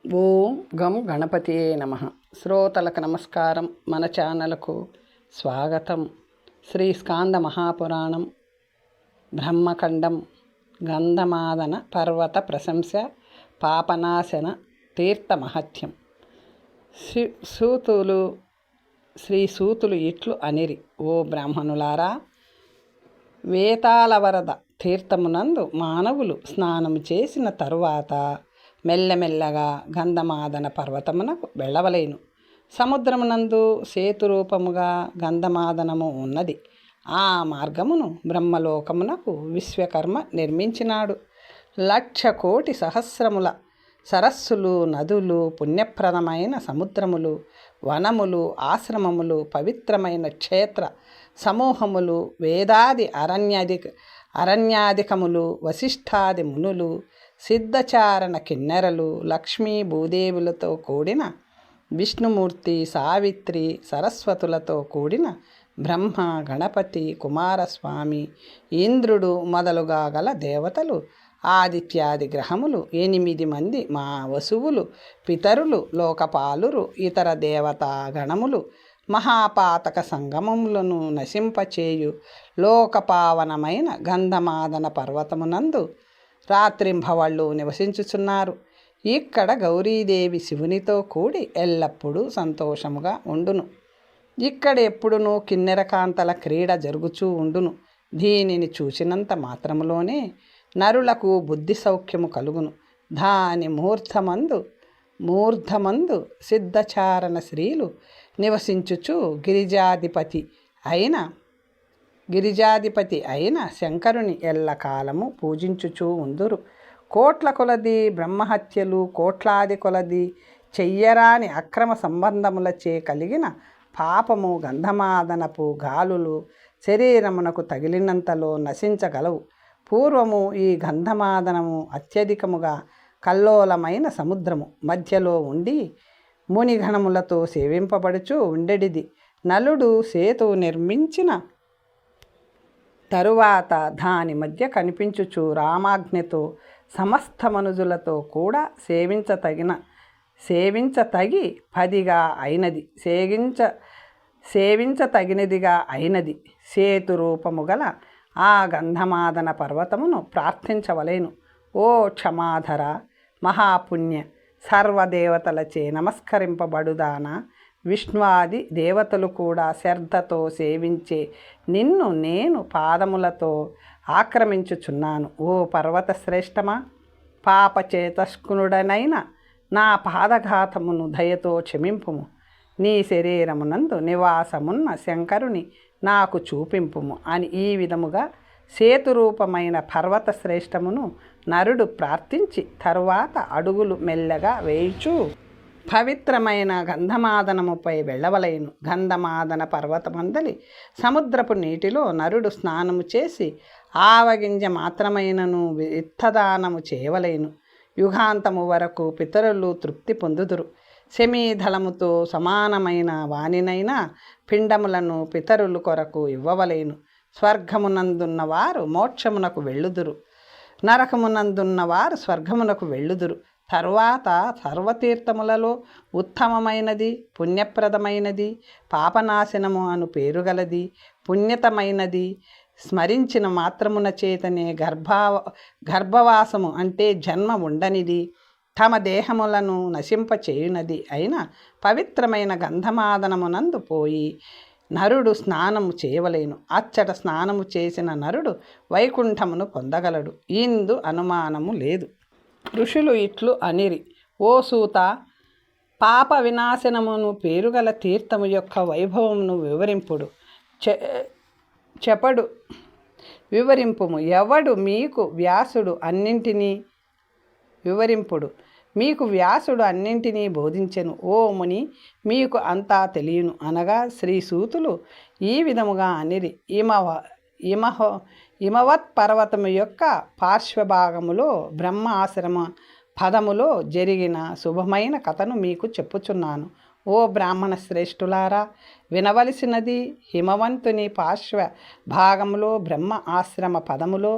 ఓం గం గణపతియే నమః. శ్రోతలకు నమస్కారం. మన ఛానల్కు స్వాగతం. శ్రీ స్కాంద మహాపురాణం బ్రహ్మఖండం గంధమాదన పర్వత ప్రశంస పాపనాశన తీర్థ మహత్యం. శ్రీ సూతులు ఇట్లు అనిరి: ఓ బ్రాహ్మణులారా, వేతాళవరద తీర్థమునందు మానవులు స్నానము చేసిన తరువాత మెల్లమెల్లగా గంధమాదన పర్వతమునకు వెళ్ళవలేను. సముద్రమునందు సేతురూపముగా గంధమాదనము ఉన్నది. ఆ మార్గమును బ్రహ్మలోకమునకు విశ్వకర్మ నిర్మించినాడు. 1,00,00,000 సహస్రముల సరస్సులు, నదులు, పుణ్యప్రదమైన సముద్రములు, వనములు, ఆశ్రమములు, పవిత్రమైన క్షేత్ర సమూహములు, వేదాది అరణ్యాధికములు, వశిష్ఠాది మునులు, సిద్ధచారణ కిన్నెరలు, లక్ష్మీ భూదేవులతో కూడిన విష్ణుమూర్తి, సావిత్రి, సరస్వతులతో కూడిన బ్రహ్మ, గణపతి, కుమారస్వామి, ఇంద్రుడు మొదలుగా గల దేవతలు, ఆదిత్యాది గ్రహములు, 8 మంది మా వసువులు, పితరులు, లోకపాలురు, ఇతర దేవతా గణములు, మహాపాతక సంగమములను నశింపచేయు లోకపావనమైన గంధమాదన పర్వతమునందు రాత్రింభవళ్ళు నివసించుచున్నారు. ఇక్కడ గౌరీదేవి శివునితో కూడి ఎల్లప్పుడూ సంతోషముగా ఉండును. ఇక్కడ ఎప్పుడునూ కిన్నెరకాంతల క్రీడ జరుగుచూ ఉండును. దీనిని చూచినంత మాత్రములోనే నరులకు బుద్ధి సౌఖ్యము కలుగును. దాని మూర్ధమందు సిద్ధచారణ స్త్రీలు నివసించుచు గిరిజాధిపతి అయిన శంకరుని ఎల్లకాలము పూజించుచూ ఉందురు. కోట్ల కొలది బ్రహ్మహత్యలు, కోట్లాది కొలది చెయ్యరాని అక్రమ సంబంధములచే కలిగిన పాపము గంధమాదనపు గాలులు శరీరమునకు తగిలినంతలో నశించగలవు. పూర్వము ఈ గంధమాదనము అత్యధికముగా కల్లోలమైన సముద్రము మధ్యలో ఉండి మునిగణములతో సేవింపబడుచు ఉండెడిది. నలుడు సేతు నిర్మించిన తరువాత దాని మధ్య కనిపించుచు రామాజ్ఞతో సమస్త మనుజులతో కూడా సేవించతగినదిగా అయినది. సేతు రూపము గల ఆ గంధమాదన పర్వతమును ప్రార్థించవలేను. ఓ క్షమాధర, మహాపుణ్య, సర్వదేవతలచే నమస్కరింపబడుదానా, విష్ణువాది దేవతలు కూడా శ్రద్ధతో సేవించే నిన్ను నేను పాదములతో ఆక్రమించుచున్నాను. ఓ పర్వత శ్రేష్టమా, పాపచేతస్కునుడనైన నా పాదఘాతమును దయతో క్షమింపుము. నీ శరీరమునందు నివాసమున్న శంకరుని నాకు చూపింపుము అని ఈ విధముగా సేతురూపమైన పర్వత శ్రేష్టమును నరుడు ప్రార్థించి తరువాత అడుగులు మెల్లగా వేయుచు పవిత్రమైన గంధమాదనముపై వెళ్ళవలేను. గంధమాదన పర్వతమందలి సముద్రపు నీటిలో నరుడు స్నానము చేసి ఆవగింజ మాత్రమైనను విత్తదానము చేయవలేను. యుగాంతము వరకు పితరులు తృప్తి పొందుదురు. శమీధలముతో సమానమైన వానినైనా పిండములను పితరులు కొరకు ఇవ్వవలేను. స్వర్గమునందున్నవారు మోక్షమునకు వెళ్ళుదురు, నరకమునందున్నవారు స్వర్గమునకు వెళ్ళుదురు. తరువాత సర్వతీర్థములలో ఉత్తమమైనది, పుణ్యప్రదమైనది, పాపనాశనము అను పేరుగలది, పుణ్యతమైనది, స్మరించిన మాత్రమున చేతనే గర్భవాసము అంటే జన్మ ఉండనిది, తమ దేహములను నశింపచేయునది అయిన పవిత్రమైన గంధమాదనమునందు పోయి నరుడు స్నానము చేయవలేను. అచ్చట స్నానము చేసిన నరుడు వైకుంఠమును పొందగలడు. ఇందు అనుమానము లేదు. ఋషులు ఇట్లు అనిరి: ఓ సూత, పాప వినాశనమును పేరుగల తీర్థము యొక్క వైభవమును వివరింపుము. ఎవడు మీకు వ్యాసుడు అన్నింటినీ బోధించెను. ఓ ముని, మీకు అంతా తెలియను అనగా శ్రీ సూతులు ఈ విధముగా అనిరి: హిమవత్ పర్వతము యొక్క పార్శ్వభాగములో బ్రహ్మ ఆశ్రమ పదములో జరిగిన శుభమైన కథను మీకు చెప్పుచున్నాను. ఓ బ్రాహ్మణ శ్రేష్ఠులారా, వినవలసినది హిమవంతుని పార్శ్వ భాగములో బ్రహ్మ ఆశ్రమ పదములో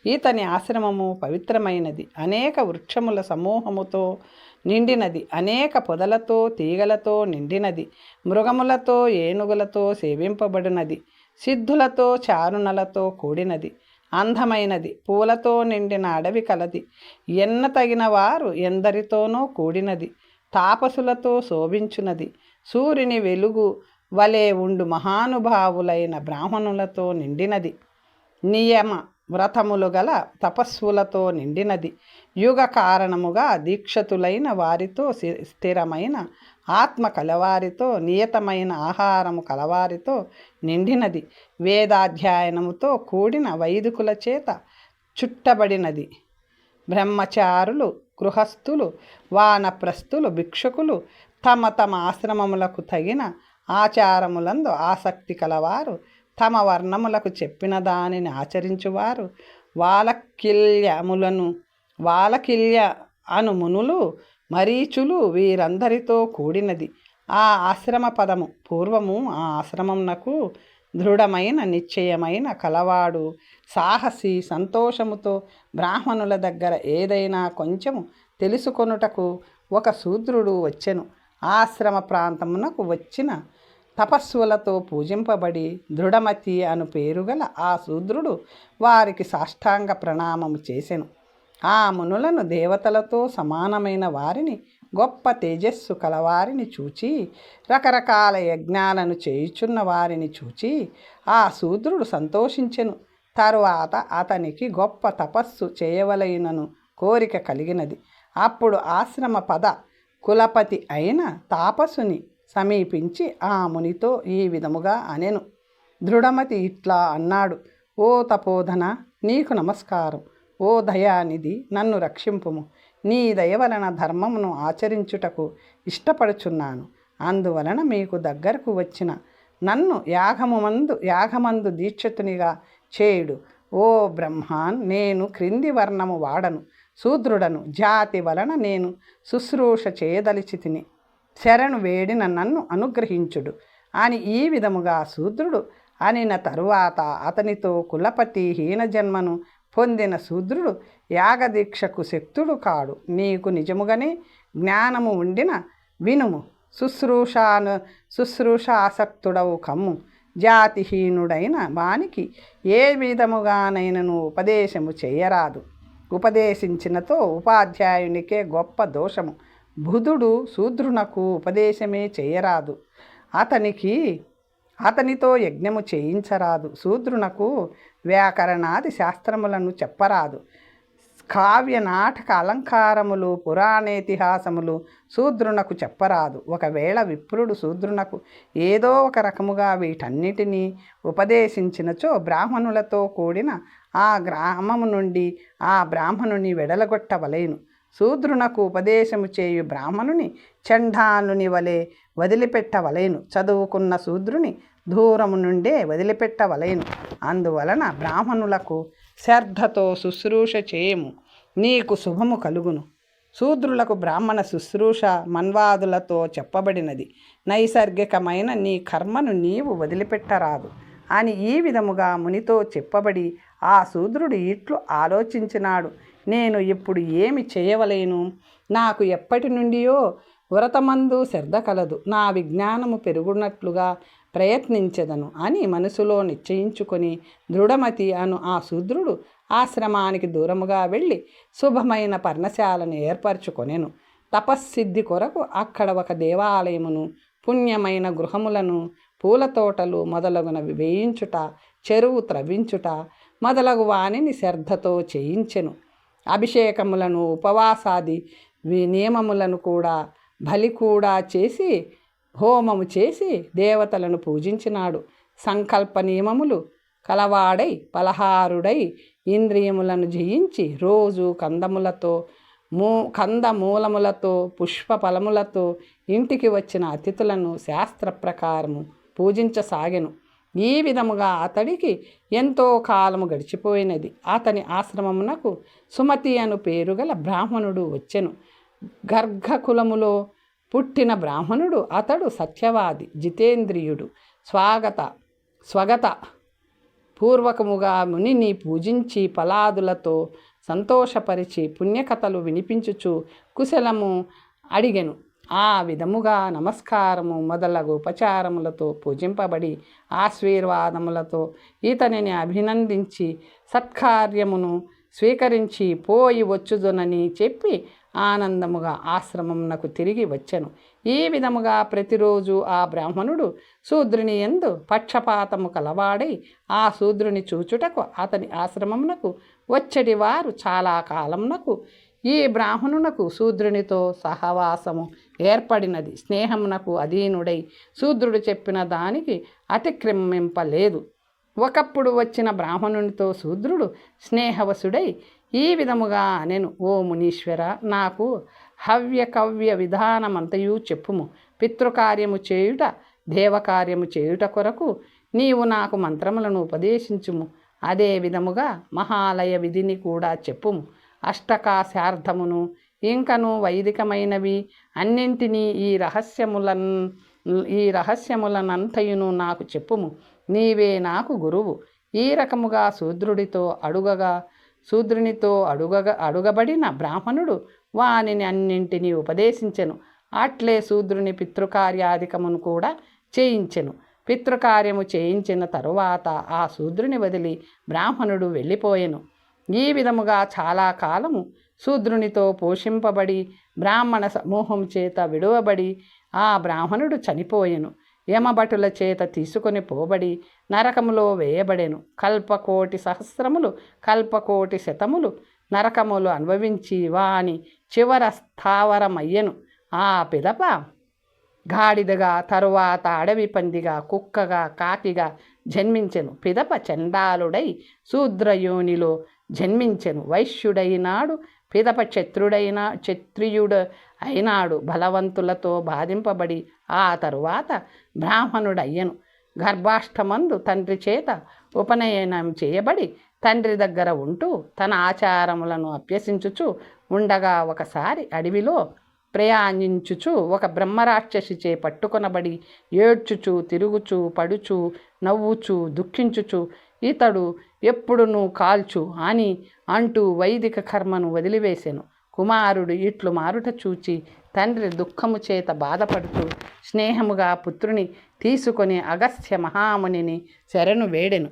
ఈతని ఆశ్రమము పవిత్రమైనది, అనేక వృక్షముల సమూహముతో నిండినది, అనేక పొదలతో తీగలతో నిండినది, మృగములతో ఏనుగులతో సేవింపబడినది, సిద్ధులతో చారుణలతో కూడినది, అందమైనది, పూలతో నిండిన అడవి కలది, ఎన్న తగిన వారు ఎందరితోనో కూడినది, తాపసులతో శోభించున్నది, సూర్యుని వెలుగు వలె ఉండు మహానుభావులైన బ్రాహ్మణులతో నిండినది, నియమ వ్రతములు గల తపస్సులతో నిండినది, యుగ కారణముగా దీక్షతులైన వారితో, స్థిరమైన ఆత్మ కలవారితో, నియతమైన ఆహారము కలవారితో నిండినది, వేదాధ్యయనముతో కూడిన వైదికుల చేత చుట్టబడినది, బ్రహ్మచారులు, గృహస్థులు, వానప్రస్థులు, భిక్షుకులు, తమ తమ ఆశ్రమములకు తగిన ఆచారములందు ఆసక్తి కలవారు, తమ వర్ణములకు చెప్పిన దానిని ఆచరించువారు, వాలకిల్య అను మునులు, మరీచులు, వీరందరితో కూడినది. ఆ ఆశ్రమ పదము పూర్వము ఆ ఆశ్రమమునకు దృఢమైన నిశ్చయమైన కలవాడు, సాహసి, సంతోషముతో బ్రాహ్మణుల దగ్గర ఏదైనా కొంచెము తెలుసుకొనుటకు ఒక శూద్రుడు వచ్చెను. ఆశ్రమ ప్రాంతమునకు వచ్చిన తపస్సులతో పూజింపబడి దృఢమతి అను పేరుగల ఆ శూద్రుడు వారికి సాష్టాంగ ప్రణామము చేసెను. ఆ మునులను దేవతలతో సమానమైన వారిని, గొప్ప తేజస్సు కలవారిని చూచి, రకరకాల యజ్ఞాలను చేయుచున్న వారిని చూచి ఆ శూద్రుడు సంతోషించెను. తరువాత అతనికి గొప్ప తపస్సు చేయవలెనను కోరిక కలిగినది. అప్పుడు ఆశ్రమ పద కులపతి అయిన తాపసుని సమీపించి ఆ మునితో ఈ విధముగా అనెను. దృఢమతి ఇట్లా అన్నాడు: ఓ తపోధన, నీకు నమస్కారం. ఓ దయానిధి, నన్ను రక్షింపుము. నీ దయ వలన ధర్మమును ఆచరించుటకు ఇష్టపడుచున్నాను. అందువలన మీకు దగ్గరకు వచ్చిన నన్ను యాగమందు దీక్షితునిగా చేయుడు. ఓ బ్రహ్మాన్, నేను క్రింది వర్ణము వాడను, శూద్రుడను. జాతి వలన నేను శుశ్రూష చేయదలిచి తిని శరణు వేడిన నన్ను అనుగ్రహించుడు అని ఈ విధముగా శూద్రుడు అనిన తరువాత అతనితో కులపతి హీనజన్మను పొందిన శూద్రుడు యాగదీక్షకు శక్తుడు కాడు. నీకు నిజముగానే జ్ఞానము ఉండిన వినుము. శుశ్రూషాసక్తుడవు కమ్ము. జాతిహీనుడైన వానికి ఏ విధముగానైనను ఉపదేశము చేయరాదు. ఉపదేశించినతో ఉపాధ్యాయునికే గొప్ప దోషము. బుధుడు శూద్రునకు ఉపదేశమే చేయరాదు. అతనితో యజ్ఞము చేయించరాదు. శూద్రునకు వ్యాకరణాది శాస్త్రములను చెప్పరాదు. కావ్య నాటక అలంకారములు, పురాణేతిహాసములు శూద్రునకు చెప్పరాదు. ఒకవేళ విప్రుడు శూద్రునకు ఏదో ఒక రకముగా వీటన్నిటినీ ఉపదేశించినచో బ్రాహ్మణులతో కూడిన ఆ గ్రామము నుండి ఆ బ్రాహ్మణుని వెడలగొట్టవలేను. శూద్రునకు ఉపదేశము చేయు బ్రాహ్మణుని చండాలుని వలె వదిలిపెట్టవలేను. చదువుకున్న శూద్రుని దూరము నుండే వదిలిపెట్టవలేను. అందువలన బ్రాహ్మణులకు శ్రద్ధతో శుశ్రూష చేయము, నీకు శుభము కలుగును. శూద్రులకు బ్రాహ్మణ శుశ్రూష మన్వాదులతో చెప్పబడినది. నైసర్గికమైన నీ కర్మను నీవు వదిలిపెట్టరాదు అని ఈ విధముగా మునితో చెప్పబడి ఆ శూద్రుడు ఇట్లు ఆలోచించినాడు: నేను ఇప్పుడు ఏమి చేయవలేను? నాకు ఎప్పటి నుండియో వ్రతమందు శ్రద్ధ కలదు. నా విజ్ఞానము పెరుగునట్లుగా ప్రయత్నించెదను అని మనసులో నిశ్చయించుకొని దృఢమతి అను ఆ శూద్రుడు ఆశ్రమానికి దూరముగా వెళ్ళి శుభమైన పర్ణశాలను ఏర్పరచుకొనెను. తపస్సిద్ధి కొరకు అక్కడ ఒక దేవాలయమును, పుణ్యమైన గృహములను, పూల తోటలు మొదలగునవి వేయించుట, చెరువు త్రవ్వించుట మొదలగు వానిని శ్రద్ధతో చేయించెను. అభిషేకములను, ఉపవాసాది నియమములను బలి కూడా చేసి, హోమము చేసి దేవతలను పూజించినాడు. సంకల్ప నియమములు కలవాడై పలహారుడై ఇంద్రియములను జయించి రోజు కందమూలములతో పుష్ప ఫలములతో ఇంటికి వచ్చిన అతిథులను శాస్త్ర ప్రకారము పూజించసాగెను. ఈ విధముగా అతడికి ఎంతో కాలము గడిచిపోయినది. అతని ఆశ్రమమునకు సుమతి అను పేరుగల బ్రాహ్మణుడు వచ్చెను. గర్గకులములో పుట్టిన బ్రాహ్మణుడు అతడు. సత్యవాది, జితేంద్రియుడు, స్వగత పూర్వకముగా మునిని పూజించి ఫలాదులతో సంతోషపరిచి పుణ్యకథలు వినిపించుచు కుశలము అడిగెను. ఆ విధముగా నమస్కారము మొదలగు ఉపచారములతో పూజింపబడి ఆశీర్వాదములతో ఇతనిని అభినందించి సత్కార్యమును స్వీకరించి పోయి వచ్చుదునని చెప్పి ఆనందముగా ఆశ్రమమునకు తిరిగి వచ్చెను. ఈ విధముగా ప్రతిరోజు ఆ బ్రాహ్మణుడు శూద్రుని యందు పక్షపాతము కలవాడై ఆ శూద్రుని చూచుటకు అతని ఆశ్రమమునకు వచ్చడి వారు చాలా కాలమునకు ఈ బ్రాహ్మణునకు శూద్రునితో సహవాసము ఏర్పడినది. స్నేహమునకు అధీనుడై శూద్రుడు చెప్పిన దానికి అతిక్రమింపలేదు. ఒకప్పుడు వచ్చిన బ్రాహ్మణునితో శూద్రుడు స్నేహవశుడై ఈ విధముగా నేను, ఓ మునీశ్వర, నాకు హవ్యకవ్య విధానమంతయు చెప్పుము. పితృకార్యము చేయుట దేవకార్యము చేయుట కొరకు నీవు నాకు మంత్రములను ఉపదేశించుము. అదే విధముగా మహాలయ విధిని కూడా చెప్పుము. అష్టకాశార్థమును ఇంకను వైదికమైనవి అన్నింటినీ ఈ రహస్యములనంతయును నాకు చెప్పుము. నీవే నాకు గురువు. ఈ రకముగా శూద్రునితో అడుగబడిన బ్రాహ్మణుడు వానిని అన్నింటినీ ఉపదేశించెను. అట్లే శూద్రుని పితృకార్యాధికమును కూడా చేయించెను. పితృకార్యము చేయించిన తరువాత ఆ శూద్రుని వదిలి బ్రాహ్మణుడు వెళ్ళిపోయెను. ఈ విధముగా చాలా కాలము శూద్రునితో పోషింపబడి బ్రాహ్మణ సమూహం చేత విడువబడి ఆ బ్రాహ్మణుడు చనిపోయెను. యమభటుల చేత తీసుకొని పోబడి నరకములో వేయబడెను. కల్పకోటి సహస్రములు కల్పకోటి శతములు నరకములు అనుభవించి వాని చివర స్థావరమయ్యెను. ఆ పిదప గాడిదగా, తరువాత అడవి పందిగా, కుక్కగా, కాకిగా జన్మించెను. పిదప చండాలుడై శూద్రయోనిలో జన్మించెను. వైశ్యుడైనాడు. పిదప క్షత్రియుడు అయినాడు. బలవంతులతో బాధింపబడి ఆ తరువాత బ్రాహ్మణుడయ్యను. గర్భాష్టమందు తండ్రి చేత ఉపనయనం చేయబడి తండ్రి దగ్గర ఉంటూ తన ఆచారములను అభ్యసించుచు ఉండగా ఒకసారి అడవిలో ప్రయాణించుచు ఒక బ్రహ్మరాక్షసిచే పట్టుకొనబడి ఏడ్చుచు, తిరుగుచు, పడుచు, నవ్వుచు, దుఃఖించుచు ఇతడు ఎప్పుడునూ కాల్చు అని అంటూ వైదిక కర్మను వదిలివేసెను. కుమారుడు ఇట్లు మారుట చూచి తండ్రి దుఃఖము చేత బాధపడుతూ స్నేహముగా పుత్రుని తీసుకొని అగస్త్య మహామునిని శరణు వేడెను.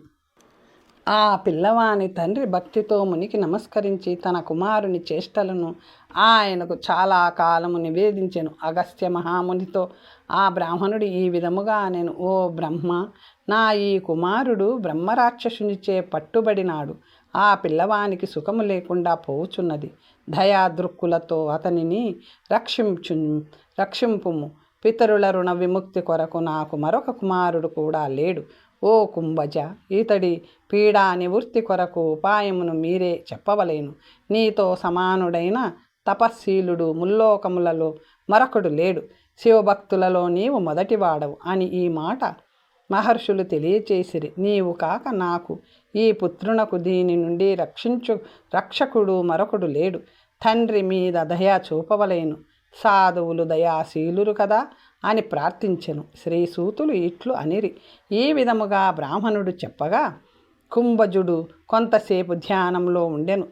ఆ పిల్లవాని తండ్రి భక్తితో మునికి నమస్కరించి తన కుమారుని చేష్టలను ఆయనకు చాలా కాలము నివేదించెను. అగస్త్య మహామునితో ఆ బ్రాహ్మణుడు ఈ విధముగా నేను, ఓ బ్రహ్మ, నా ఈ కుమారుడు బ్రహ్మరాక్షసునిచే పట్టుబడినాడు. ఆ పిల్లవానికి సుఖము లేకుండా పోవుచున్నది. దయాదృక్కులతో అతనిని రక్షింపుము. పితరుల రుణ విముక్తి కొరకు నాకు మరొక కుమారుడు కూడా లేడు. ఓ కుంభజ, ఇతడి పీడా నివృత్తి కొరకు ఉపాయమును మీరే చెప్పవలేను. నీతో సమానుడైన తపశీలుడు ముల్లోకములలో మరొకడు లేడు. శివభక్తులలో నీవు మొదటివాడవు అని ఈ మాట మహర్షులు తెలియచేసిరి. నీవు కాక నాకు ఈ పుత్రునకు దీని నుండి రక్షకుడు మరొకడు లేడు. తండ్రి మీద దయా చూపవలేను. సాధువులు దయాశీలురు కదా అని ప్రార్థించెను. శ్రీసూతులు ఇట్లు అనిరి. ఈ విధముగా బ్రాహ్మణుడు చెప్పగా కుంభజుడు కొంతసేపు ధ్యానంలో ఉండెను.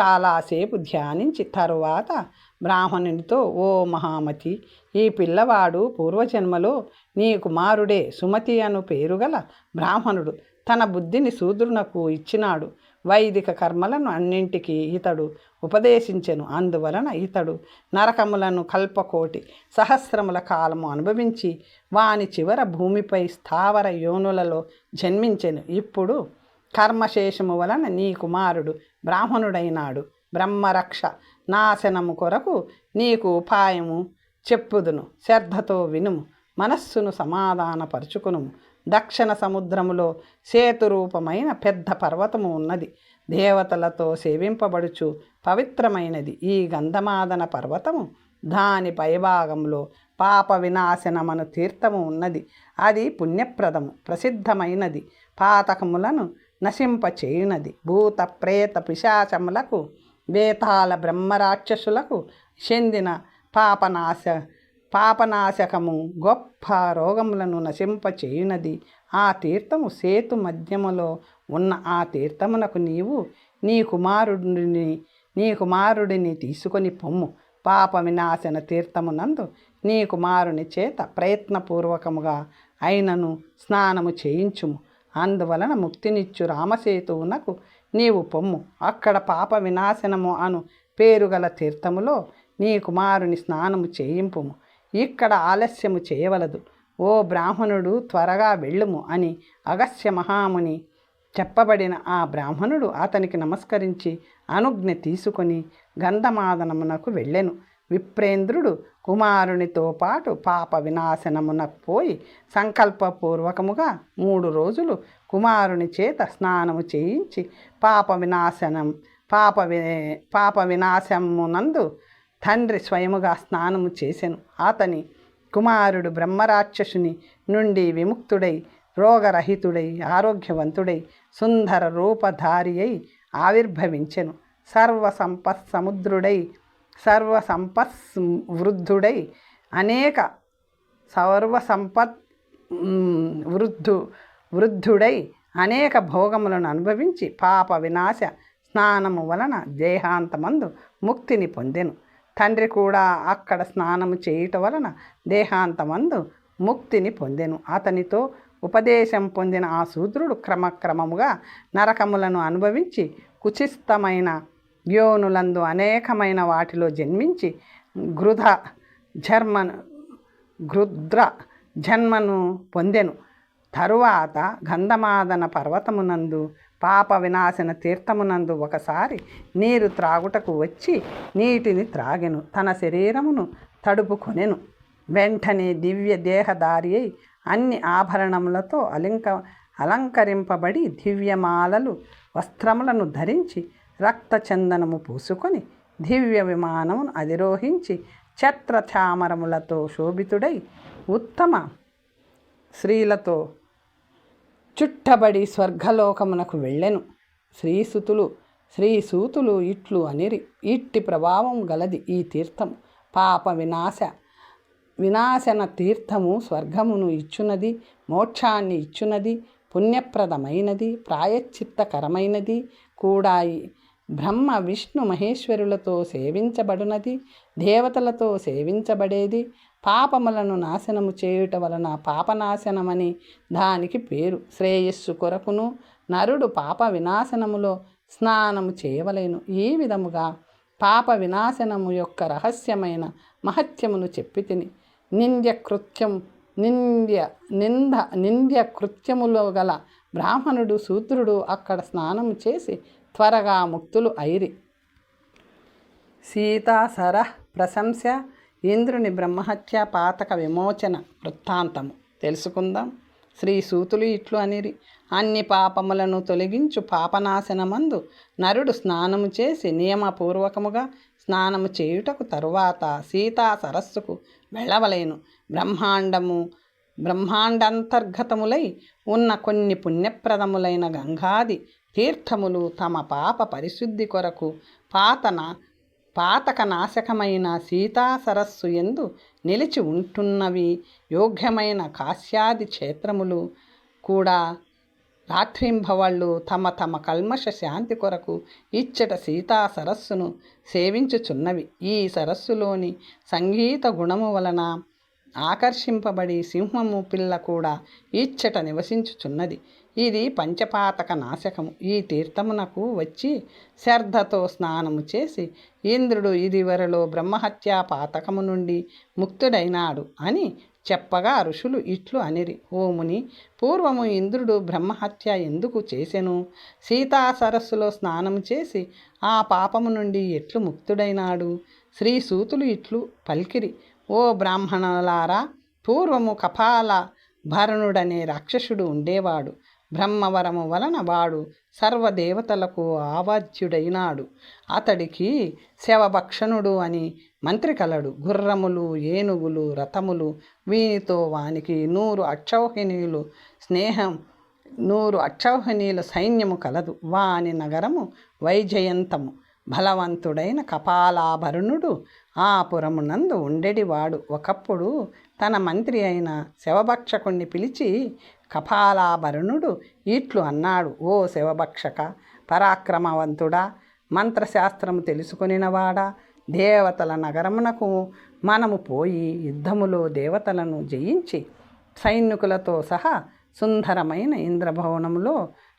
చాలాసేపు ధ్యానించి తరువాత బ్రాహ్మణునితో, ఓ మహామతి, ఈ పిల్లవాడు పూర్వజన్మలో నీ కుమారుడే. సుమతి అను పేరుగల బ్రాహ్మణుడు తన బుద్ధిని శూద్రునకు ఇచ్చినాడు. వైదిక కర్మలను అన్నింటికీ ఇతడు ఉపదేశించెను. అందువలన ఇతడు నరకములను కల్పకోటి సహస్రముల కాలము అనుభవించి వాని చివర భూమిపై స్థావర యోనులలో జన్మించెను. ఇప్పుడు కర్మశేషము వలన నీ కుమారుడు బ్రాహ్మణుడైనాడు. బ్రహ్మరక్ష నాశనము కొరకు నీకు ఉపాయము చెప్పుదును. శ్రద్ధతో వినుము. మనస్సును సమాధానపరుచుకునుము. దక్షిణ సముద్రములో సేతురూపమైన పెద్ద పర్వతము ఉన్నది. దేవతలతో సేవింపబడుచు పవిత్రమైనది ఈ గంధమాదన పర్వతము. దాని పైభాగంలో పాప వినాశనమను తీర్థము ఉన్నది. అది పుణ్యప్రదము, ప్రసిద్ధమైనది, పాతకములను నశింపచేయునది. భూత ప్రేత పిశాచములకు, వేతాళ బ్రహ్మరాక్షసులకు చెందిన పాపనాశకము, గొప్ప రోగములను నశింపచేయునది. ఆ తీర్థము సేతు మధ్యములో ఉన్న ఆ తీర్థమునకు నీవు నీ కుమారుడిని తీసుకొని పొమ్ము. పాప వినాశన తీర్థమునందు నీ కుమారుని చేత ప్రయత్నపూర్వకముగా అయినను స్నానము చేయించుము. అందువలన ముక్తినిచ్చు రామసేతువునకు నీవు పొమ్ము. అక్కడ పాప వినాశనము అను పేరుగల తీర్థములో నీ కుమారుని స్నానము చేయింపుము. ఇక్కడ ఆలస్యము చేయవలదు. ఓ బ్రాహ్మణుడు, త్వరగా వెళ్ళుము అని అగస్త్య మహాముని చెప్పబడిన ఆ బ్రాహ్మణుడు అతనికి నమస్కరించి అనుజ్ఞ తీసుకొని గంధమాదనమునకు వెళ్ళెను. విప్రేంద్రుడు కుమారునితో పాటు పాప వినాశనమునకు పోయి సంకల్పపూర్వకముగా 3 రోజులు కుమారుని చేత స్నానము చేయించి పాప వినాశమునందు తండ్రి స్వయముగా స్నానము చేసెను. అతని కుమారుడు బ్రహ్మరాక్షసుని నుండి విముక్తుడై రోగరహితుడై ఆరోగ్యవంతుడై సుందర రూపధారి అయి ఆవిర్భవించెను. సర్వసంపద్వృద్ధుడై అనేక భోగములను అనుభవించి పాప వినాశ స్నానము వలన దేహాంతమందు ముక్తిని పొందెను. తండ్రి కూడా అక్కడ స్నానము చేయుట వలన దేహాంతమందు ముక్తిని పొందెను. అతనితో ఉపదేశం పొందిన ఆ శూద్రుడు క్రమక్రమముగా నరకములను అనుభవించి కుచిస్తమైన యోనులందు అనేకమైన వాటిలో జన్మించి గృధ్ర జన్మను పొందెను. తరువాత గంధమాదన పర్వతమునందు పాప వినాశన తీర్థమునందు ఒకసారి నీరు త్రాగుటకు వచ్చి నీటిని త్రాగెను. తన శరీరమును తడుపుకొనెను. వెంటనే దివ్య దేహధారి అయి అన్ని ఆభరణములతో అలంకరింపబడి దివ్యమాలలు వస్త్రములను ధరించి రక్తచందనము పూసుకొని దివ్య విమానమును అధిరోహించి ఛత్రచామరములతో శోభితుడై ఉత్తమ స్త్రీలతో చుట్టబడి స్వర్గలోకమునకు వెళ్ళెను. శ్రీసూతులు ఇట్లు అనిరి, ఇట్టి ప్రభావం గలది ఈ తీర్థము. పాప వినాశన తీర్థము స్వర్గమును ఇచ్చునది, మోక్షాన్ని ఇచ్చునది, పుణ్యప్రదమైనది, ప్రాయశ్చిత్తకరమైనది కూడా. బ్రహ్మ విష్ణు మహేశ్వరులతో సేవించబడునది, దేవతలతో సేవించబడేది. పాపములను నాశనము చేయుట వలన పాపనాశనమని దానికి పేరు. శ్రేయస్సు కొరకును నరుడు పాప వినాశనములో స్నానము చేయవలేను. ఈ విధముగా పాప వినాశనము యొక్క రహస్యమైన మహత్యమును చెప్పి తిని నింద్య కృత్యములో గల బ్రాహ్మణుడు శూద్రుడు అక్కడ స్నానము చేసి త్వరగా ముక్తులు అయిరి. సీతాసర ప్రశంస ఇంద్రుని బ్రహ్మహత్య పాతక విమోచన వృత్తాంతము తెలుసుకుందాం. శ్రీసూతులు ఇట్లు అనిరి, అన్ని పాపములను తొలగించు పాపనాశనమందు నరుడు స్నానము చేసి నియమపూర్వకముగా స్నానము చేయుటకు తరువాత సీతా సరస్సుకు వెళ్ళవలేను. బ్రహ్మాండంతర్గతములై ఉన్న కొన్ని పుణ్యప్రదములైన గంగాది తీర్థములు తమ పాప పరిశుద్ధి కొరకు పాతక నాశకమైన సీతా సరస్సు యందు నిలిచి ఉంటున్నవి. యోగ్యమైన కాశ్యాది క్షేత్రములు కూడా రాత్రింభవళ్ళు తమ తమ కల్మష శాంతి కొరకు ఇచ్చట సీతా సరస్సును సేవించుచున్నవి. ఈ సరస్సులోని సంగీత గుణము వలన ఆకర్షింపబడి సింహము పిల్ల కూడా ఇచ్చట నివసించుచున్నది. ఇది పంచపాతక నాశకము. ఈ తీర్థమునకు వచ్చి శ్రద్ధతో స్నానము చేసి ఇంద్రుడు ఇదివరలో బ్రహ్మహత్యా పాతకము నుండి ముక్తుడైనాడు అని చెప్పగా ఋషులు ఇట్లు అనిరి, ఓ ముని, పూర్వము ఇంద్రుడు బ్రహ్మహత్య ఎందుకు చేసెను? సీతా సరస్సులో స్నానము చేసి ఆ పాపము నుండి ఎట్లు ముక్తుడైనాడు? శ్రీసూతులు ఇట్లు పల్కిరి, ఓ బ్రాహ్మణులారా, పూర్వము కపాల భరణుడనే రాక్షసుడు ఉండేవాడు. బ్రహ్మవరము వలన వాడు సర్వదేవతలకు ఆవాద్యుడైనాడు. అతడికి శవభక్షణుడు అని మంత్రి కలడు. గుర్రములు, ఏనుగులు, రథములు, వీనితో వానికి 100 అక్షౌహిణీల సైన్యము కలదు. వాని నగరము వైజయంతము. బలవంతుడైన కపాలాభరణుడు ఆ పురమునందు ఉండేటివాడు. ఒకప్పుడు తన మంత్రి అయిన శవభక్షకుణ్ణి పిలిచి కపాలాభరణుడు ఇట్లు అన్నాడు, ఓ శివభక్షక, పరాక్రమవంతుడా, మంత్రశాస్త్రము తెలుసుకొనినవాడా, దేవతల నగరమునకు మనము పోయి యుద్ధములో దేవతలను జయించి సైనికులతో సహా సుందరమైన ఇంద్రభవనములో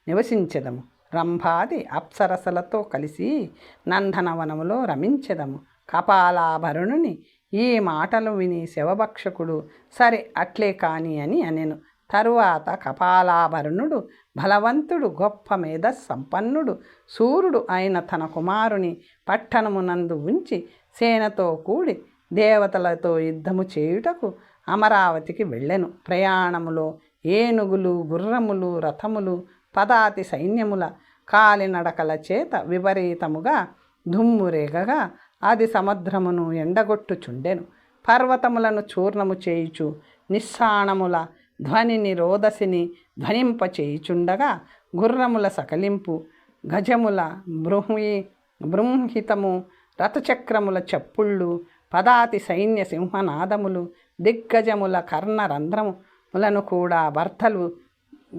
నివసించెదము. రంభాది అప్సరసలతో కలిసి నందనవనములో రమించెదము. కపాలాభరణుని ఈ మాటలు విని శివభక్షకుడు సరే అట్లే కాని అని అనెను. తరువాత కపాలాభరణుడు బలవంతుడు, గొప్ప మేధస్సంపన్నుడు, సూర్యుడు అయిన తన కుమారుని పట్టణమునందు ఉంచి సేనతో కూడి దేవతలతో యుద్ధము చేయుటకు అమరావతికి వెళ్ళెను. ప్రయాణములో ఏనుగులు, గుర్రములు, రథములు, పదాతి సైన్యముల కాలినడకల చేత విపరీతముగా దుమ్మురేగగా అది సముద్రమును ఎండగొట్టుచుండెను. పర్వతములను చూర్ణము చేయుచు నిస్సాణముల ధ్వనిని రోదసిని ధ్వనింపచేయుచుండగా గుర్రముల సకలింపు, గజముల బృంహితము, రథచక్రముల చప్పుళ్ళు, పదాతి సైన్య సింహనాదములు, దిగ్గజముల కర్ణరంధ్రములను కూడా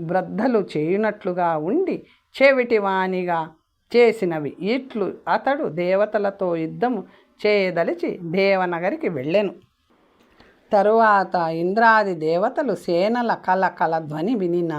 బ్రద్దలు చేయునట్లుగా ఉండి చెవిటివానిగా చేసినవి. ఇట్లు అతడు దేవతలతో యుద్ధము చేయదలిచి దేవనగరికి వెళ్ళెను. తరువాత ఇంద్రాది దేవతలు సేనల కలకల ధ్వని వినిన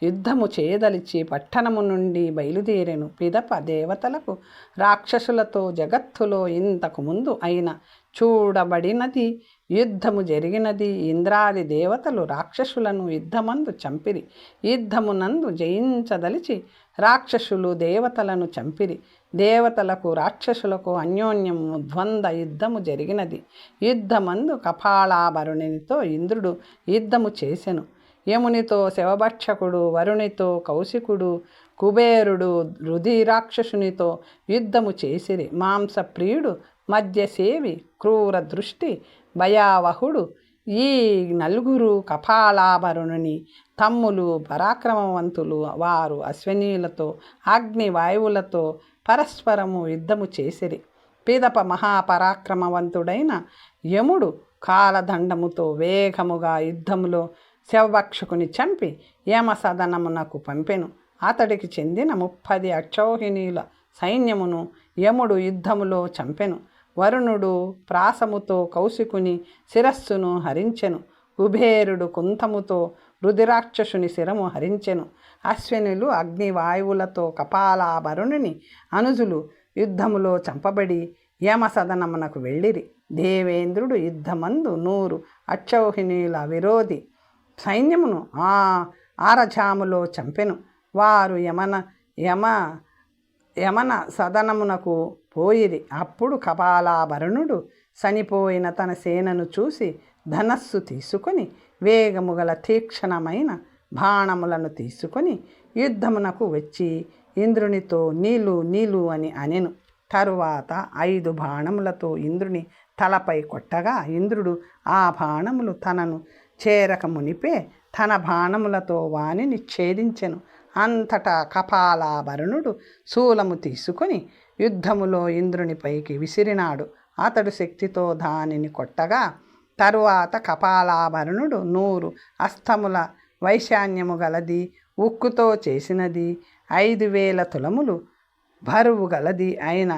యుద్ధము చేయదలిచి పట్టణము నుండి బయలుదేరెను. పిదప దేవతలకు రాక్షసులతో జగత్తులో ఇంతకు ముందు అయిన చూడబడినది యుద్ధము జరిగినది. ఇంద్రాది దేవతలు రాక్షసులను యుద్ధమందు చంపిరి. యుద్ధమునందు జయించదలిచి రాక్షసులు దేవతలను చంపిరి. దేవతలకు రాక్షసులకు అన్యోన్యము ద్వంద్వ యుద్ధము జరిగినది. యుద్ధమందు కపాలాభరణునితో ఇంద్రుడు యుద్ధము చేసెను. యమునితో శివభక్షకుడు, వరునితో కౌశికుడు, కుబేరుడు రుధిరాక్షసునితో యుద్ధము చేసిరి. మాంసప్రియుడు, మద్యసేవి, క్రూర దృష్టి, భయావహుడు ఈ నలుగురు కపాలాభరణుని తమ్ములు, పరాక్రమవంతులు. వారు అశ్వనీయులతో అగ్నివాయువులతో పరస్పరము యుద్ధము చేసిరి. పిదప మహాపరాక్రమవంతుడైన యముడు కాలదండముతో వేగముగా యుద్ధములో శివభక్షకుని చంపి యమ సదనమునకు పంపెను. అతడికి చెందిన 30 అక్షౌహిణీల సైన్యమును యముడు యుద్ధములో చంపెను. వరుణుడు ప్రాసముతో కౌశికుని శిరస్సును హరించెను. కుబేరుడు కుంతముతో రుధిరాక్షసుని శిరము హరించెను. అశ్వినులు అగ్నివాయువులతో కపాలాభరణుని అనుజులు యుద్ధములో చంపబడి యమసదనమునకు వెళ్ళిరి. దేవేంద్రుడు యుద్ధమందు 100 అక్షౌహిణీల విరోధి సైన్యమును ఆరజాములో చంపెను. వారు యమన సదనమునకు పోయిరి. అప్పుడు కపాలాభరణుడు చనిపోయిన తన సేనను చూసి ధనస్సు తీసుకొని వేగము గల తీక్షణమైన బాణములను తీసుకొని యుద్ధమునకు వచ్చి ఇంద్రునితో నీలు అని అనెను. తరువాత 5 బాణములతో ఇంద్రుని తలపై కొట్టగా ఇంద్రుడు ఆ బాణములు తనను చేరక మునిపే తన బాణములతో వానిని ఛేదించెను. అంతటా కపాలాభరణుడు శూలము తీసుకొని యుద్ధములో ఇంద్రునిపైకి విసిరినాడు. అతడు శక్తితో దానిని కొట్టగా తరువాత కపాలాభరణుడు 100 అస్తముల వైశాన్యము గలది, ఉక్కుతో చేసినది, 5000 తులములు బరువు గలది అయిన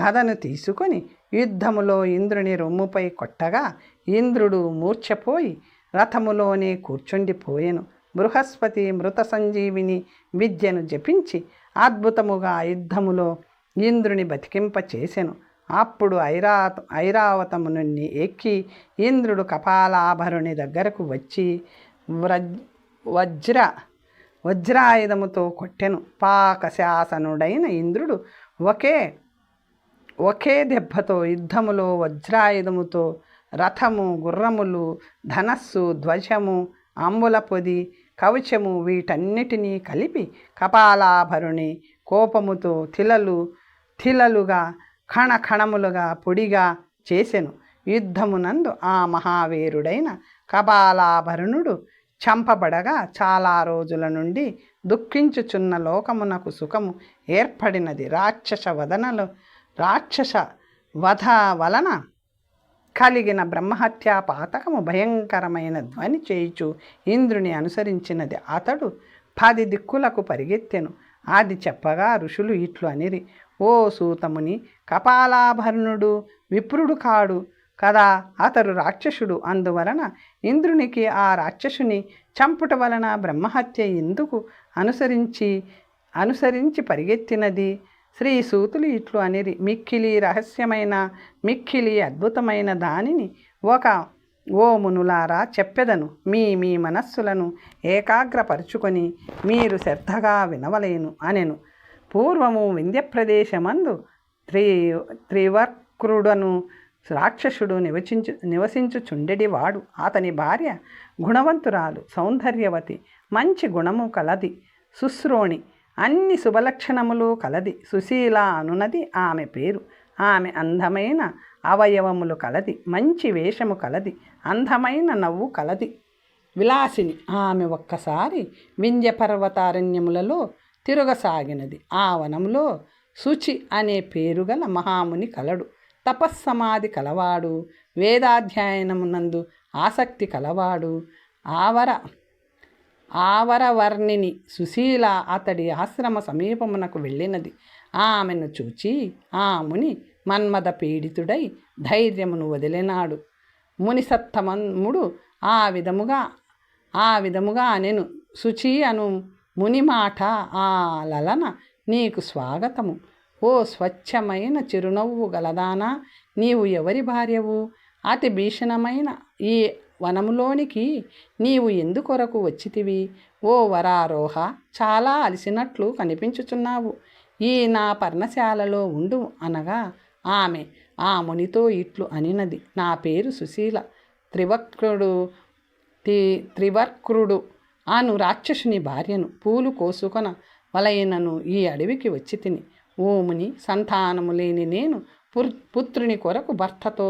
గదను తీసుకొని యుద్ధములో ఇంద్రుని రొమ్ముపై కొట్టగా ఇంద్రుడు మూర్ఛపోయి రథములోనే కూర్చుండిపోయెను. బృహస్పతి మృత సంజీవిని విద్యను జపించి అద్భుతముగా యుద్ధములో ఇంద్రుని బతికింపచేసెను. అప్పుడు ఐరావతము నుండి ఎక్కి ఇంద్రుడు కపాలాభరుని దగ్గరకు వచ్చి వజ్రాయుధముతో కొట్టెను. పాకశాసనుడైన ఇంద్రుడు ఒకే దెబ్బతో యుద్ధములో వజ్రాయుధముతో రథము, గుర్రములు, ధనస్సు, ధ్వజము, అంబుల పొది, కవచము వీటన్నిటినీ కలిపి కపాలాభరుని కోపముతో తిలలుగా కణకణములుగా పొడిగా చేసెను. యుద్ధమునందు ఆ మహావీరుడైన కపాలాభరణుడు చంపబడగా చాలా రోజుల నుండి దుఃఖించుచున్న లోకమునకు సుఖము ఏర్పడినది. రాక్షస వధ వలన కలిగిన బ్రహ్మహత్యా పాతకము భయంకరమైన ధ్వని చేయుచు ఇంద్రుని అనుసరించినది. అతడు 10 దిక్కులకు పరిగెత్తెను. అది చెప్పగా ఋషులు ఇట్లు అనిరి, ఓ సూతముని, కపాలాభరణుడు విప్రుడు కాడు కదా, అతడు రాక్షసుడు. అందువలన ఇంద్రునికి ఆ రాక్షసుని చంపుట వలన బ్రహ్మహత్య ఎందుకు అనుసరించి పరిగెత్తినది. శ్రీ సూతులు ఇట్లు అనిరి, మిక్కిలి రహస్యమైన మిక్కిలి అద్భుతమైన దానిని ఓ మునులారా చెప్పెదను. మీ మనస్సులను ఏకాగ్రపరుచుకొని మీరు శ్రద్ధగా వినవలేను అనెను. పూర్వము వింధ్య ప్రదేశమందు త్రివర్క్రుడను రాక్షసుడు నివసించుచుండెడివాడు. అతని భార్య గుణవంతురాలు, సౌందర్యవతి, మంచి గుణము కలది, శుశ్రోణి, అన్ని శుభలక్షణములు కలది. సుశీల అనునది ఆమె పేరు. ఆమె అందమైన అవయవములు కలది, మంచి వేషము కలది, అందమైన నవ్వు కలది, విలాసిని. ఆమె ఒక్కసారి వింధ్య పర్వతారణ్యములలో తిరగసాగినది. ఆ వనములో శుచి అనే పేరుగల మహాముని కలడు. తపస్సమాధి కలవాడు, వేదాధ్యయనమునందు ఆసక్తి కలవాడు, ఆవరవర్ణిని. సుశీల అతడి ఆశ్రమ సమీపమునకు వెళ్ళినది. ఆమెను చూచి ఆ ముని మన్మద పీడితుడై ధైర్యమును వదిలినాడు. మునిసత్తమముడు ఆ విధముగా అనెను, శుచి అను ముని మాట ఆ లలన నీకు స్వాగతము. ఓ స్వచ్ఛమైన చిరునవ్వు గలదానా, నీవు ఎవరి భార్యవు? అతి భీషణమైన ఈ వనములోనికి నీవు ఎందుకొరకు వచ్చితివి? ఓ వరారోహ, చాలా అలసినట్లు కనిపించుచున్నావు. ఈ నా పర్ణశాలలో ఉండు అనగా ఆమె ఆ మునితో ఇట్లు అనినది, నా పేరు సుశీల, త్రివర్క్రుడు అను రాక్షసుని భార్యను. పూలు కోసుకొన వలయనను ఈ అడవికి వచ్చి తిని. ఓ ముని, సంతానము లేని నేను పుత్రుని కొరకు భర్తతో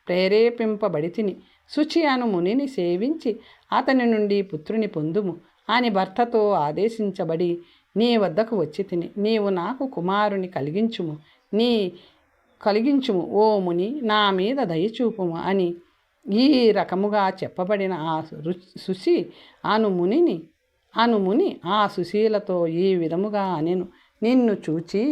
ప్రేరేపింపబడి తిని. శుచి అను మునిని సేవించి అతని నుండి పుత్రుని పొందుము అని భర్తతో ఆదేశించబడి నీ వద్దకు వచ్చి తిని. నీవు నాకు కుమారుని కలిగించుము ఓ ముని, నా మీద దయచూపుము అని ఈ రకముగా చెప్పబడిన ఆ శుచి అనుముని ఆ సుశీలతో ఈ విధముగా అనెను, నిన్ను చూచి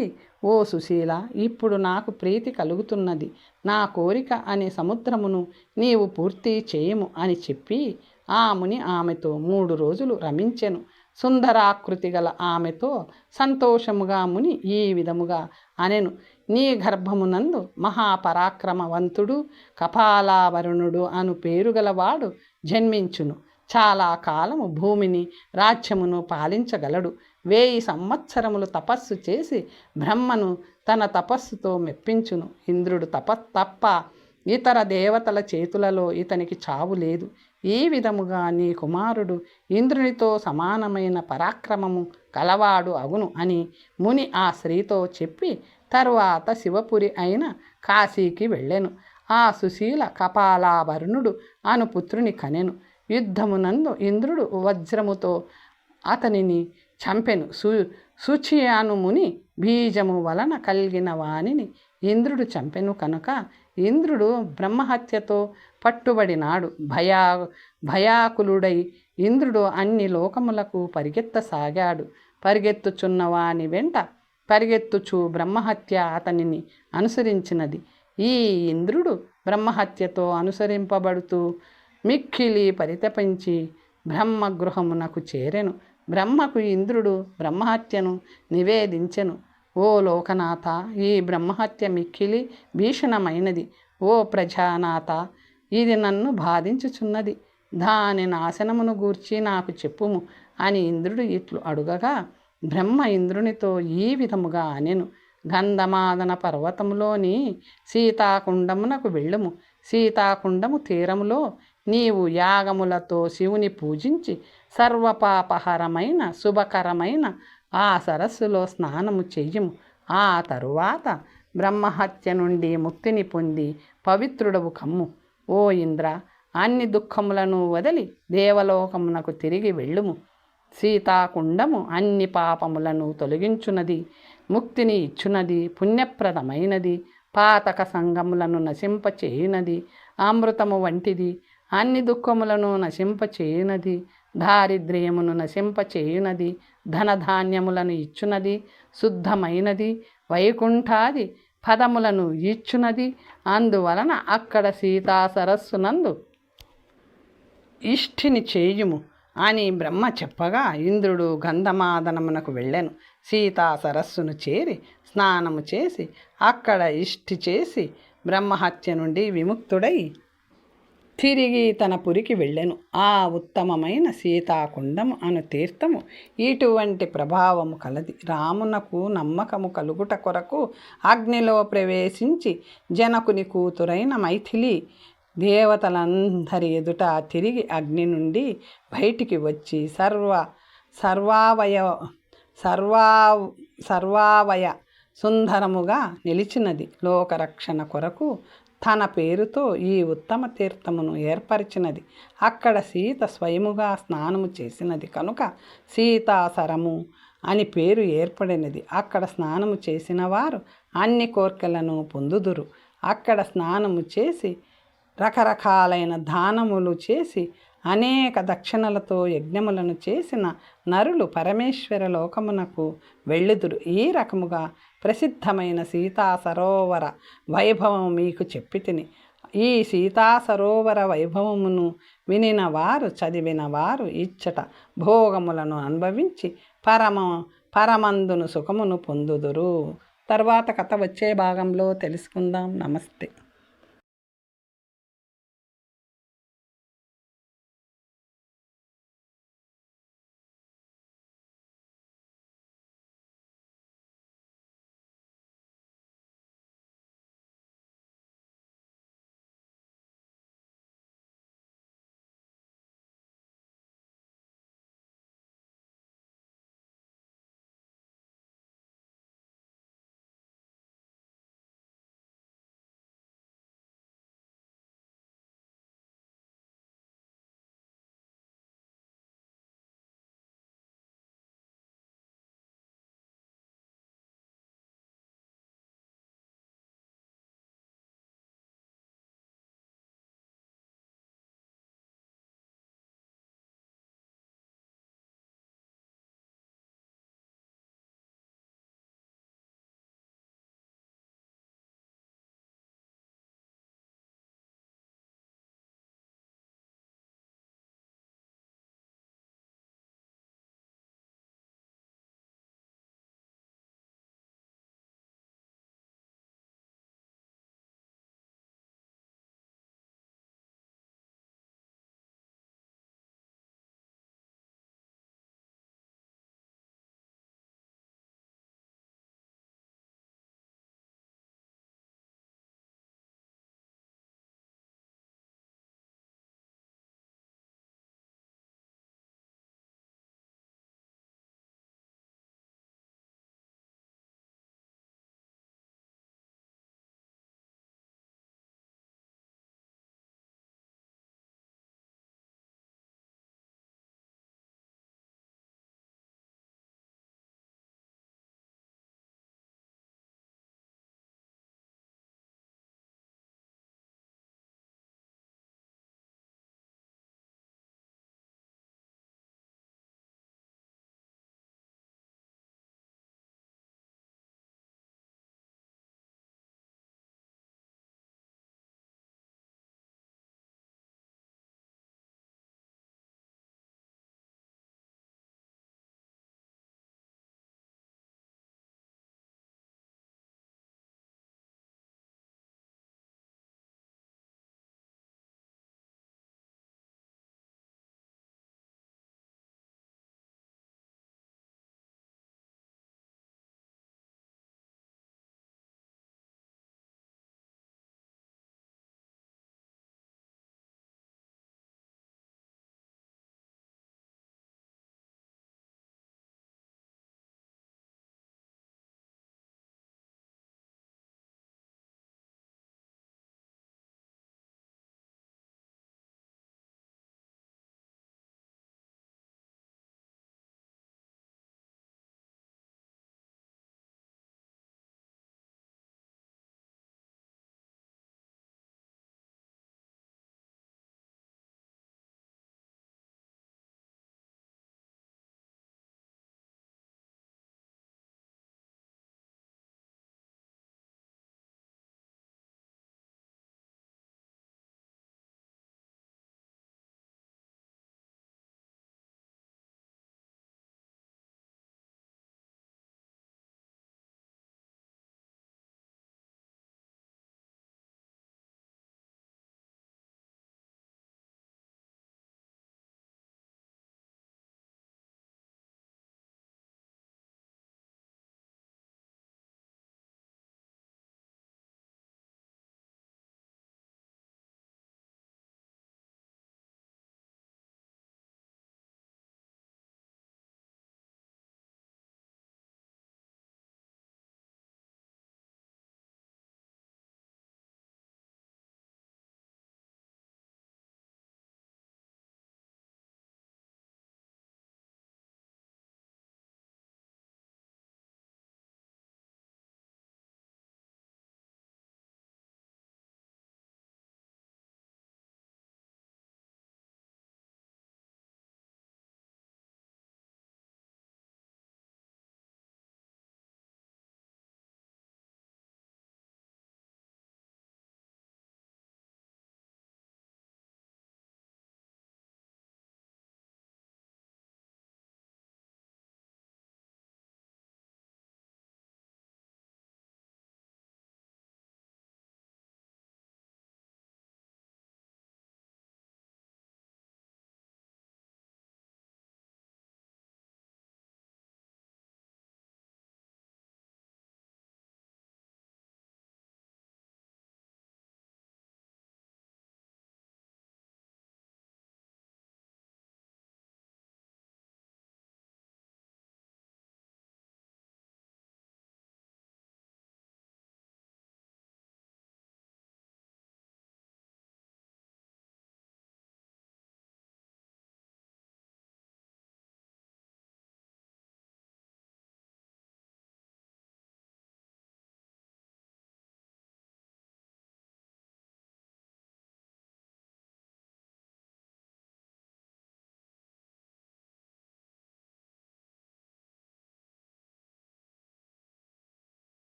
ఓ సుశీల, ఇప్పుడు నాకు ప్రీతి కలుగుతున్నది. నా కోరిక అనే సముద్రమును నీవు పూర్తి చేయము అని చెప్పి ఆ ముని ఆమెతో 3 రోజులు రమించెను. సుందరాకృతి గల ఆమెతో సంతోషముగా ముని ఈ విధముగా అనెను, నీ గర్భమునందు మహాపరాక్రమవంతుడు కపాలాభరణుడు అను పేరుగలవాడు జన్మించును. చాలా కాలము భూమిని రాజ్యమును పాలించగలడు. 1000 సంవత్సరములు తపస్సు చేసి బ్రహ్మను తన తపస్సుతో మెప్పించును. ఇంద్రుడు తప్ప ఇతర దేవతల చేతులలో ఇతనికి చావు లేదు. ఈ విధముగా నీ కుమారుడు ఇంద్రునితో సమానమైన పరాక్రమము కలవాడు అగును అని ముని ఆ స్త్రీతో చెప్పి తరువాత శివపురి అయిన కాశీకి వెళ్ళెను. ఆ సుశీల కపాలాభరణుడు అను పుత్రుని కనెను. యుద్ధమునందు ఇంద్రుడు వజ్రముతో అతనిని చంపెను. శుచి అను ముని బీజము వలన కలిగిన వానిని ఇంద్రుడు చంపెను కనుక ఇంద్రుడు బ్రహ్మహత్యతో పట్టుబడినాడు. భయాకులుడై ఇంద్రుడు అన్ని లోకములకు పరిగెత్తసాగాడు. పరిగెత్తుచున్నవాని వెంట పరిగెత్తుచు బ్రహ్మహత్య అతనిని అనుసరించినది. ఈ ఇంద్రుడు బ్రహ్మహత్యతో అనుసరింపబడుతూ మిక్కిలి పరితపించి బ్రహ్మగృహమునకు చేరెను. బ్రహ్మకు ఇంద్రుడు బ్రహ్మహత్యను నివేదించెను. ఓ లోకనాథ, ఈ బ్రహ్మహత్య మిక్కిలి భీషణమైనది. ఓ ప్రజానాథ, ఇది నన్ను బాధించుచున్నది. దాని నాశనమును గూర్చి నాకు చెప్పుము అని ఇంద్రుడు ఇట్లు అడుగగా బ్రహ్మ ఇంద్రునితో ఈ విధముగా అనెను, గంధమాదన పర్వతములోని సీతాకుండమునకు వెళ్ళుము. సీతాకుండము తీరములో నీవు యాగములతో శివుని పూజించి సర్వపాపహరమైన శుభకరమైన ఆ సరస్సులో స్నానము చెయ్యము. ఆ తరువాత బ్రహ్మహత్య నుండి ముక్తిని పొంది పవిత్రుడవు కమ్ము. ఓ ఇంద్ర, అన్ని దుఃఖములను వదిలి దేవలోకమునకు తిరిగి వెళ్ళుము. సీతాకుండము అన్ని పాపములను తొలగించున్నది, ముక్తిని ఇచ్చున్నది, పుణ్యప్రదమైనది. పాతక సంగములను నశింపచేయునది, అమృతము వంటిది, అన్ని దుఃఖములను నశింపచేయునది, దారిద్ర్యమును నశింపచేయునది, ధనధాన్యములను ఇచ్చునది, శుద్ధమైనది, వైకుంఠాది పదములను ఇచ్చునది. అందువలన అక్కడ సీతా సరస్సునందు ఇష్టిని చేయుము అని బ్రహ్మ చెప్పగా ఇంద్రుడు గంధమాదనమునకు వెళ్ళెను. సీతా సరస్సును చేరి స్నానము చేసి అక్కడ ఇష్టి చేసి బ్రహ్మహత్య నుండి విముక్తుడై తిరిగి తన పురికి వెళ్ళెను. ఆ ఉత్తమమైన సీతాకుండము అను తీర్థము ఇటువంటి ప్రభావము కలది. రామునకు నమ్మకము కలుగుట కొరకు అగ్నిలో ప్రవేశించి జనకుని కూతురైన మైథిలి దేవతలందరి ఎదుట తిరిగి అగ్ని నుండి బయటికి వచ్చి సర్వావయ సుందరముగా నిలిచినది. లోకరక్షణ కొరకు తన పేరుతో ఈ ఉత్తమ తీర్థమును ఏర్పరిచినది. అక్కడ సీత స్వయముగా స్నానము చేసినది కనుక సీతాసరము అని పేరు ఏర్పడినది. అక్కడ స్నానము చేసిన వారు అన్ని కోర్కెలను పొందుదురు. అక్కడ స్నానము చేసి రకరకాలైన దానములు చేసి అనేక దక్షిణలతో యజ్ఞములను చేసిన నరులు పరమేశ్వర లోకమునకు వెళ్ళుదురు. ఈ రకముగా ప్రసిద్ధమైన సీతా సరోవర వైభవము మీకు చెప్పితిని. ఈ సీతా సరోవర వైభవమును వినిన వారు చదివిన వారు ఇచ్చట భోగములను అనుభవించి పరమందును సుఖమును పొందుదురు. తర్వాత కథ వచ్చే భాగంలో తెలుసుకుందాం. నమస్తే.